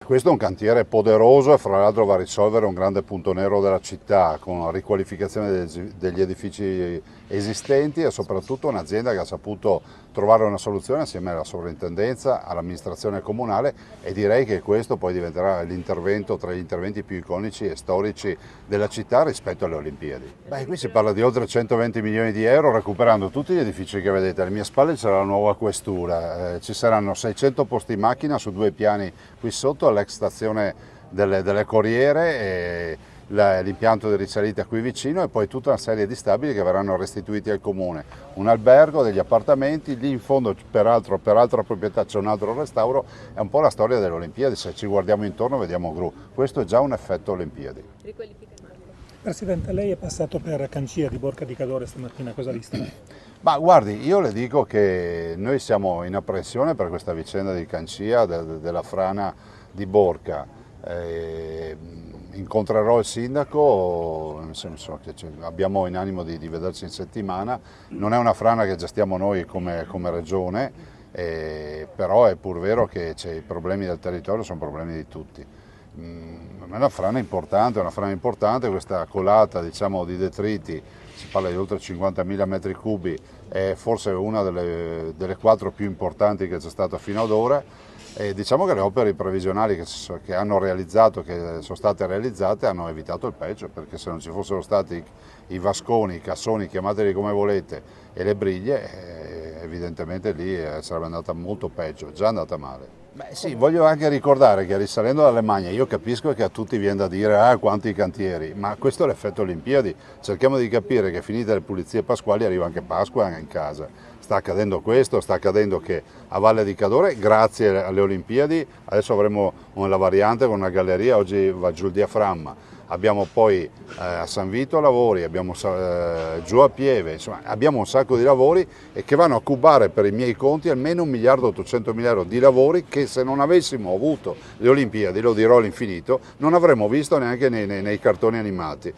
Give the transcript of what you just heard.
Questo è un cantiere poderoso e fra l'altro va a risolvere un grande punto nero della città con la riqualificazione degli edifici esistenti e soprattutto un'azienda che ha saputo trovare una soluzione assieme alla sovrintendenza, all'amministrazione comunale e direi che questo poi diventerà l'intervento tra gli interventi più iconici e storici della città rispetto alle Olimpiadi. Qui si parla di oltre 120 milioni di euro recuperando tutti gli edifici che vedete. Alle mie spalle c'è la nuova questura, ci saranno 600 posti macchina su 2 piani qui sotto all'ex stazione delle Corriere e l'impianto di risalita qui vicino e poi tutta una serie di stabili che verranno restituiti al comune, un albergo, degli appartamenti, lì in fondo peraltro per altra proprietà c'è un altro restauro, è un po' la storia delle Olimpiadi, se ci guardiamo intorno vediamo gru, questo è già un effetto Olimpiadi. Presidente, lei è passato per Cancia di Borca di Cadore stamattina, cosa ha visto? Ma guardi, io le dico che noi siamo in apprensione per questa vicenda di Cancia, della frana di Borca. Incontrerò il sindaco, nel senso che abbiamo in animo di vederci in settimana, non è una frana che gestiamo noi come regione, però è pur vero che i problemi del territorio sono problemi di tutti. È una frana importante, questa colata diciamo, di detriti, si parla di oltre 50.000 metri cubi, è forse una delle 4 più importanti che c'è stata fino ad ora. E diciamo che le opere previsionali che hanno realizzato, che sono state realizzate, hanno evitato il peggio, perché se non ci fossero stati i vasconi, i cassoni, chiamateli come volete, e le briglie, evidentemente lì sarebbe andata molto peggio, già andata male. Sì, voglio anche ricordare che risalendo dall'Alemagna io capisco che a tutti viene da dire quanti cantieri, ma questo è l'effetto Olimpiadi, cerchiamo di capire che finite le pulizie pasquali arriva anche Pasqua in casa. Sta accadendo questo, sta accadendo che a Valle di Cadore, grazie alle Olimpiadi, adesso avremo una variante con una galleria, oggi va giù il diaframma, abbiamo poi a San Vito lavori, abbiamo giù a Pieve, insomma abbiamo un sacco di lavori e che vanno a cubare per i miei conti almeno 1.800.000 euro di lavori che se non avessimo avuto le Olimpiadi, lo dirò all'infinito, non avremmo visto neanche nei cartoni animati.